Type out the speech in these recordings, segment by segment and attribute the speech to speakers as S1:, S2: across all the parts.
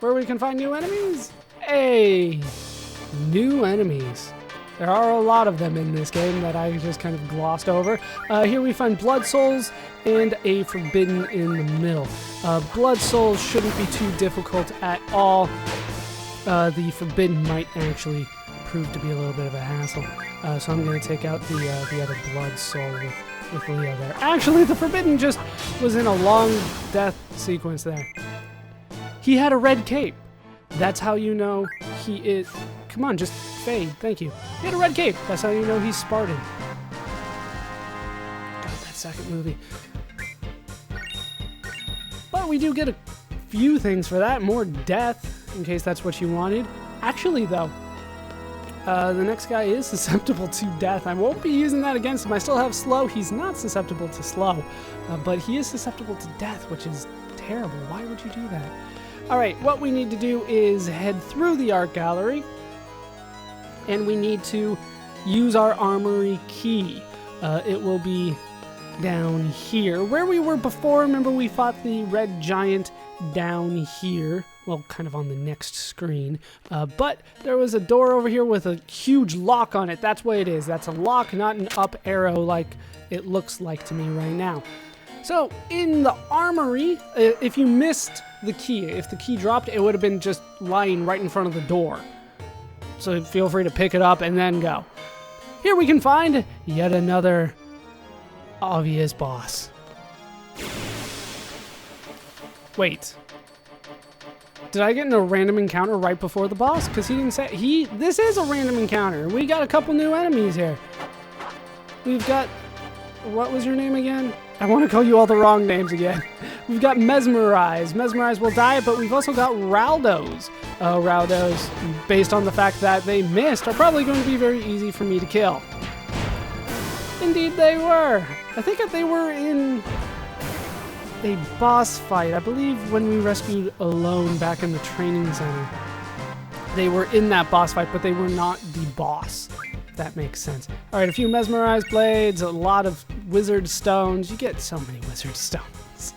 S1: where we can find new enemies. Hey, new enemies. There are a lot of them in this game that I just kind of glossed over. Here we find blood souls and a forbidden in the middle. Blood souls shouldn't be too difficult at all. The forbidden might actually prove to be a little bit of a hassle. So I'm going to take out the other blood soul with Leo there. Actually, the forbidden just was in a long death sequence there. He had a red cape. That's how you know he is... Come on, just fade. Thank you. He had a red cape. That's how you know he's Spartan. God, that second movie. But we do get a few things for that. More death, in case that's what you wanted. Actually, though, the next guy is susceptible to death. I won't be using that against him. I still have slow. He's not susceptible to slow, but he is susceptible to death, which is terrible. Why would you do that? All right, what we need to do is head through the art gallery, and we need to use our armory key. It will be down here where we were before. Remember, we fought the red giant down here. Well, kind of on the next screen. But there was a door over here with a huge lock on it. That's what it is. That's a lock, not an up arrow like it looks like to me right now. So, in the armory, if you missed the key, if the key dropped, it would have been just lying right in front of the door. So feel free to pick it up and then go. Here we can find yet another obvious boss. Wait. Did I get in a random encounter right before the boss? Because he didn't say... This is a random encounter. We got a couple new enemies here. We've got... What was your name again? I want to call you all the wrong names again. We've got Mesmerize. Mesmerize will die, but we've also got Raldos. Raldos, based on the fact that they missed, are probably going to be very easy for me to kill. Indeed they were. I think that they were in a boss fight. I believe when we rescued Alone back in the training center, they were in that boss fight, but they were not the boss. If that makes sense. All right, a few Mesmerize blades, a lot of wizard stones. You get so many wizard stones.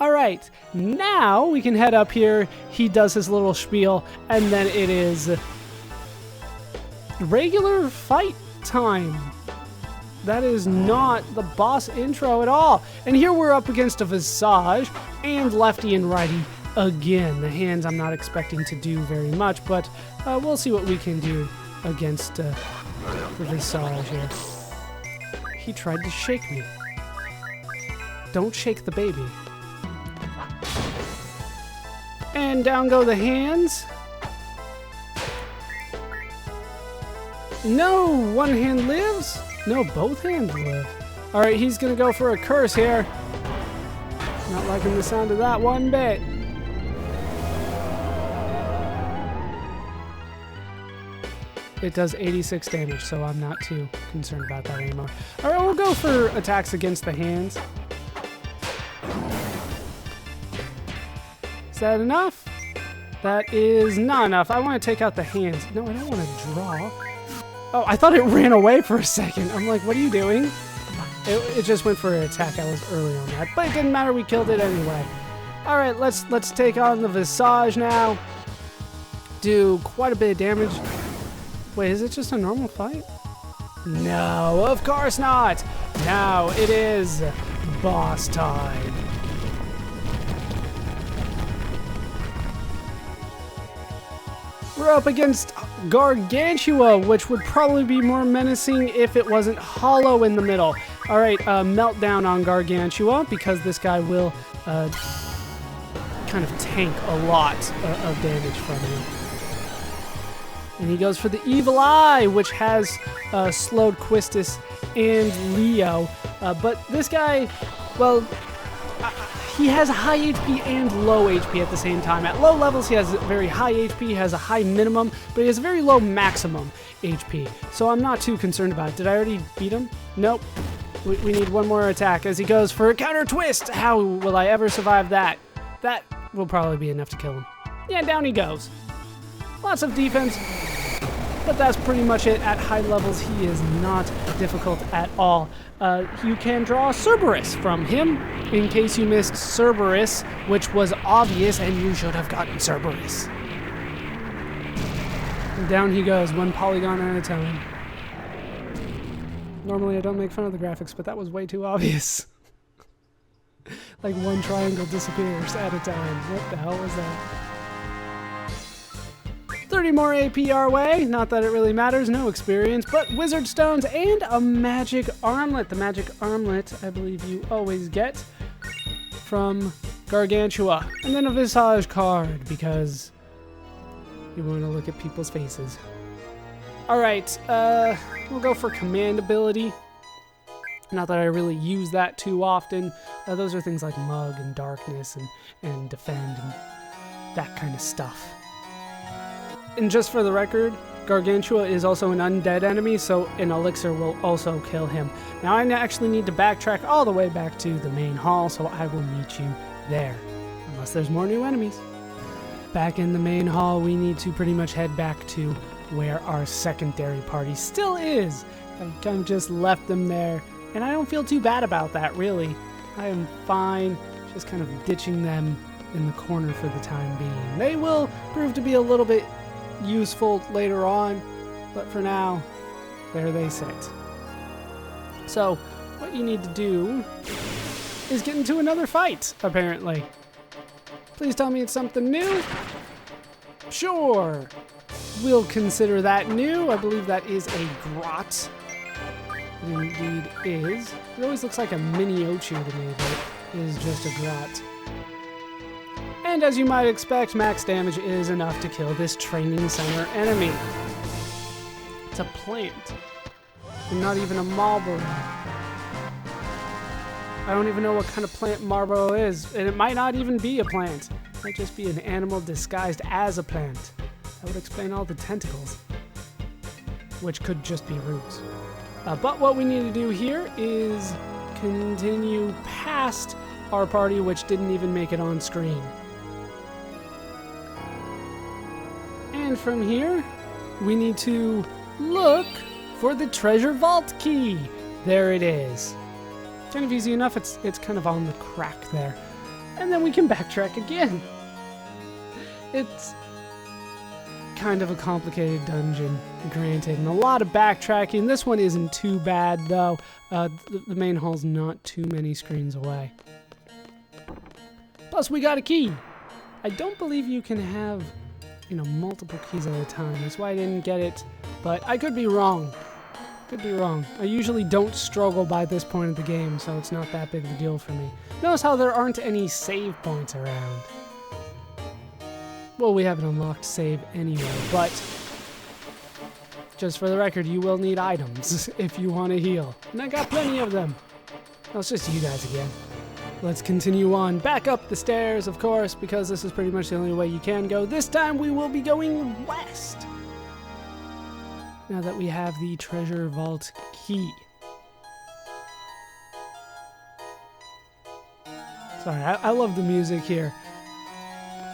S1: All right, now we can head up here. He does his little spiel, and then it is regular fight time. That is not the boss intro at all. And here we're up against a Visage and lefty and righty again. The hands I'm not expecting to do very much, but we'll see what we can do against the Visage here. He tried to shake me. Don't shake the baby. And down go the hands. No, one hand lives. No, both hands live. All right, he's gonna go for a curse here. Not liking the sound of that one bit. It does 86 damage, so I'm not too concerned about that anymore. All right, we'll go for attacks against the hands. Is that enough? That is not enough. I want to take out the hands. No, I don't want to draw. Oh, I thought it ran away for a second. I'm like, what are you doing? It just went for an attack. I was early on that, but it didn't matter. We killed it anyway. All right, let's take on the Visage now. Do quite a bit of damage. Wait, is it just a normal fight? No, of course not. Now it is boss time. We're up against Gargantua, which would probably be more menacing if it wasn't hollow in the middle. All right, meltdown on Gargantua, because this guy will kind of tank a lot of damage from him. And he goes for the Evil Eye, which has slowed Quistis and Leo. But this guy, well, he has high HP and low HP at the same time. At low levels, he has very high HP, has a high minimum, but he has a very low maximum HP. So I'm not too concerned about it. Did I already beat him? Nope. We need one more attack as he goes for a counter twist. How will I ever survive that? That will probably be enough to kill him. Yeah, down he goes. Lots of defense. but that's pretty much it. At high levels, he is not difficult at all. You can draw Cerberus from him in case you missed Cerberus, which was obvious, and you should have gotten Cerberus. And down he goes, one polygon at a time. Normally I don't make fun of the graphics, but that was way too obvious. Like one triangle disappears at a time. What the hell was that? 30 more AP our way. Not that it really matters, no experience, but wizard stones and a magic armlet. The magic armlet, I believe you always get from Gargantua. And then a visage card, because you want to look at people's faces. Alright, we'll go for command ability. Not that I really use that too often. Those are things like Mug and Darkness and Defend and that kind of stuff. And just for the record, Gargantua is also an undead enemy, so an elixir will also kill him. Now I actually need to backtrack all the way back to the main hall, so I will meet you there. Unless there's more new enemies. Back in the main hall, we need to pretty much head back to where our secondary party still is. I've kind of just left them there, and I don't feel too bad about that, really. I am fine just kind of ditching them in the corner for the time being. They will prove to be a little bit useful later on, but for now, there they sit. So, what you need to do is get into another fight, apparently. Please tell me it's something new. Sure. We'll consider that new. I believe that is a grot. It indeed is. It always looks like a mini Ochu to me, but it is just a grot. And as you might expect, max damage is enough to kill this training center enemy. It's a plant. And not even a Marlboro. I don't even know what kind of plant Marlboro is, and it might not even be a plant. It might just be an animal disguised as a plant. That would explain all the tentacles, which could just be roots. But what we need to do here is continue past our party, which didn't even make it on screen. And from here, we need to look for the treasure vault key. There it is. Kind of easy enough, it's kind of on the crack there. And then we can backtrack again. It's kind of a complicated dungeon, granted, and a lot of backtracking. This one isn't too bad, though. The main hall's not too many screens away. Plus, we got a key. I don't believe you can have, multiple keys at a time. That's why I didn't get it, but I could be wrong. Could be wrong. I usually don't struggle by this point of the game, so it's not that big of a deal for me. Notice how there aren't any save points around. Well, we haven't unlocked save anyway, but just for the record, you will need items if you want to heal. And I got plenty of them. Well, it's just you guys again. Let's continue on. Back up the stairs, of course, because this is pretty much the only way you can go. This time we will be going west. Now that we have the treasure vault key. Sorry, I love the music here.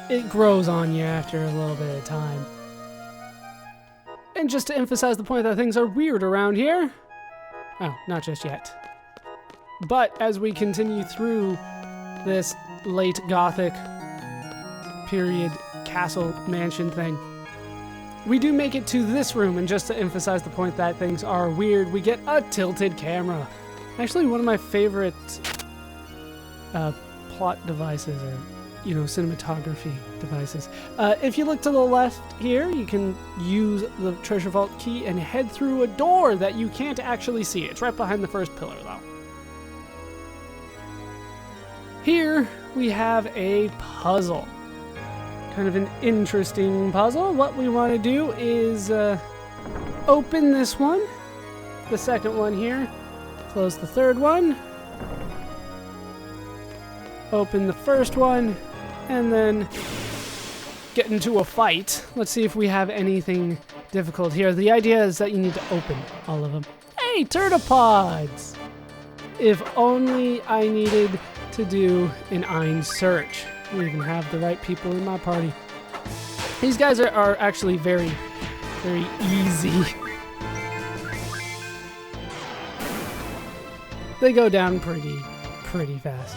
S1: It grows on you after a little bit of time. And just to emphasize the point that things are weird around here. Oh, not just yet. But as we continue through this late Gothic period castle mansion thing, we do make it to this room, and just to emphasize the point that things are weird, we get a tilted camera. Actually, one of my favorite plot devices, or cinematography devices. If you look to the left here, you can use the treasure vault key and head through a door that you can't actually see. It's right behind the first pillar, though. Here we have a puzzle. Kind of an interesting puzzle. What we want to do is open this one, the second one here, close the third one, open the first one, and then get into a fight. Let's see if we have anything difficult here. The idea is that you need to open all of them. Hey, turtlepods! If only I needed to do an Ein search. We even have the right people in my party. These guys are actually very very easy. They go down pretty fast.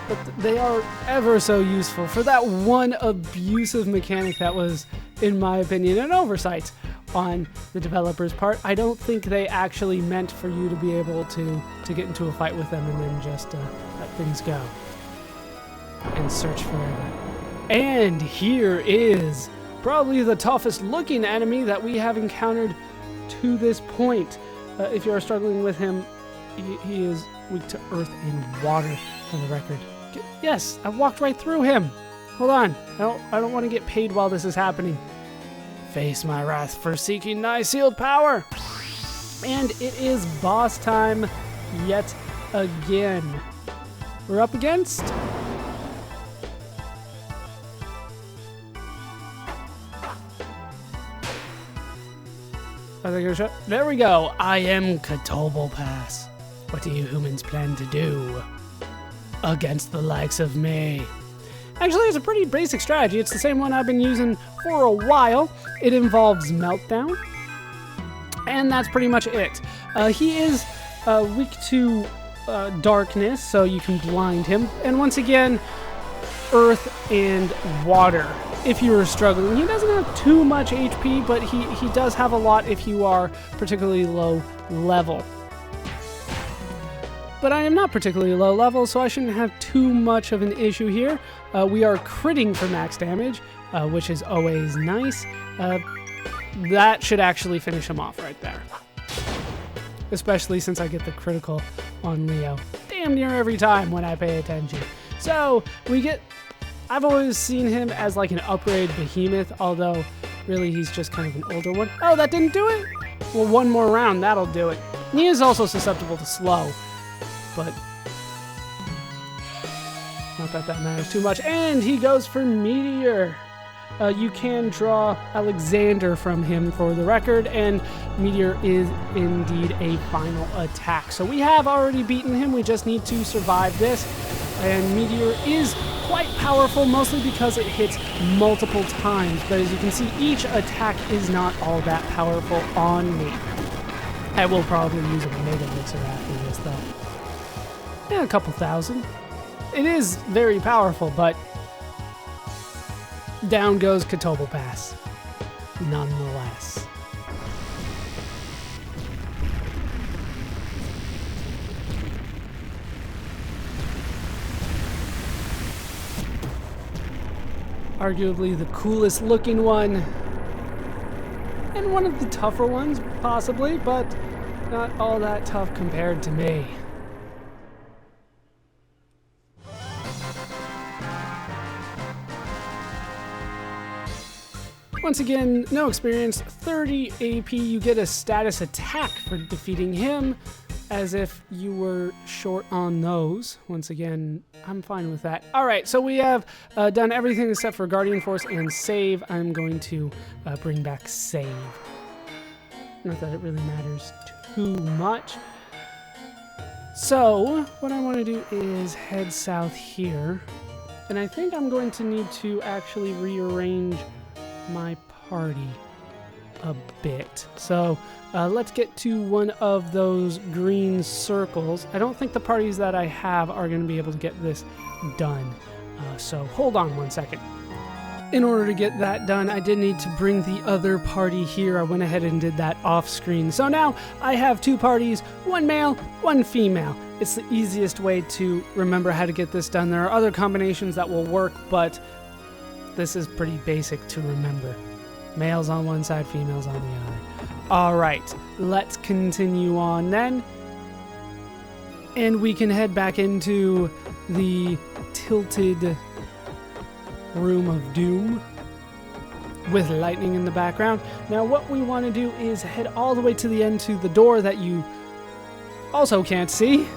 S1: But they are ever so useful for that one abusive mechanic that was, in my opinion, an oversight on the developer's part. I don't think they actually meant for you to be able to get into a fight with them and then just let things go and search forever. And here is probably the toughest looking enemy that we have encountered to this point. If you are struggling with him, he is weak to earth and water, for the record. Yes, I walked right through him. Hold on, I don't want to get paid while this is happening. Face my wrath for seeking thy sealed power. And it is boss time yet again. We're up against... There we go. I am Ultimecia. What do you humans plan to do against the likes of me? Actually, it's a pretty basic strategy. It's the same one I've been using for a while. It involves Meltdown, and that's pretty much it. He is weak to darkness, so you can blind him. And once again, earth and water. If you are struggling, he doesn't have too much HP, but he does have a lot if you are particularly low level. But I am not particularly low level, so I shouldn't have too much of an issue here. We are critting for max damage, which is always nice. That should actually finish him off right there. Especially since I get the critical on Leo damn near every time when I pay attention. So we get... I've always seen him as like an upgrade behemoth, although really he's just kind of an older one. Oh, that didn't do it? Well, one more round, that'll do it. He is also susceptible to slow, but not that that matters too much. And he goes for Meteor. You can draw Alexander from him for the record, and Meteor is indeed a final attack. So we have already beaten him, we just need to survive this. And Meteor is quite powerful, mostly because it hits multiple times. But as you can see, each attack is not all that powerful on me. I will probably use a Mega Mixer after this, though. Yeah, a couple thousand. It is very powerful, but down goes Ultimecia, nonetheless. Arguably the coolest looking one, and one of the tougher ones, possibly, but not all that tough compared to me. Once again, no experience, 30 AP, you get a status attack for defeating him, as if you were short on those. Once again, I'm fine with that. Alright, so we have done everything except for Guardian Force and Save. I'm going to bring back Save. Not that it really matters too much. So, what I want to do is head south here. And I think I'm going to need to actually rearrange my party a bit. So let's get to one of those green circles. I don't think the parties that I have are going to be able to get this done. So hold on one second. In order to get that done, I did need to bring the other party here. I went ahead and did that off screen. So now I have two parties, one male, one female. It's the easiest way to remember how to get this done. There are other combinations that will work, but this is pretty basic to remember. Males on one side, females on the other. All right, let's continue on then. And we can head back into the tilted room of doom with lightning in the background. Now what we want to do is head all the way to the end to the door that you also can't see.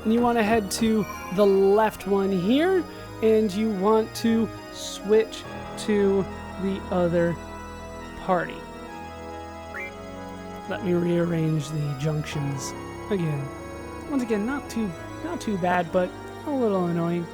S1: And you want to head to the left one here, and you want to switch to the other party. Let me rearrange the junctions again. Once again, not too bad, but a little annoying.